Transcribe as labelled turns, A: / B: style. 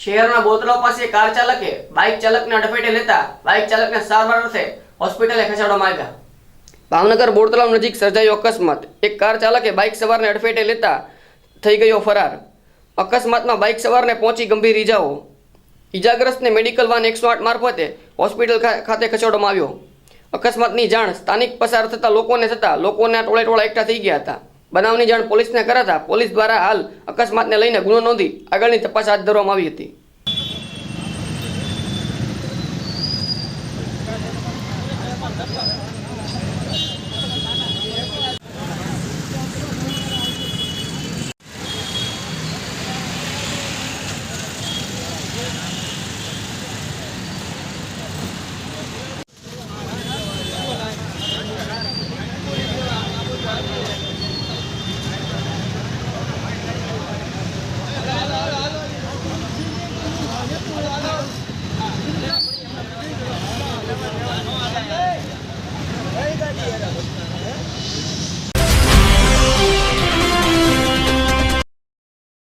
A: શહેરના બોતલાવ પાસે કાર ચાલકે બાઇક ચાલકને અડફેટે લેતા બાઇક ચાલકને સારવાર અર્થે હોસ્પિટલે ખસેડવામાં આવ્યા. ભાવનગર બોરતલાવ નજીક સર્જાયો અકસ્માત. એક કાર ચાલકે બાઇક સવારને અડફેટે લેતા થઈ ગયો ફરાર. અકસ્માતમાં બાઇક સવારને પહોંચી ગંભીર ઈજાઓ. ઈજાગ્રસ્તને મેડિકલ વાન 108 મારફતે હોસ્પિટલ ખાતે ખસેડવામાં આવ્યો. અકસ્માતની જાણ સ્થાનિક પસાર થતા લોકોના ટોળેટોળા એકઠા થઈ ગયા હતા. બનાવની જાણ પોલીસને કરાતા પોલીસ દ્વારા હાલ અકસ્માતને લઈને ગુનો નોંધી આગળની તપાસ હાથ ધરવામાં આવી હતી.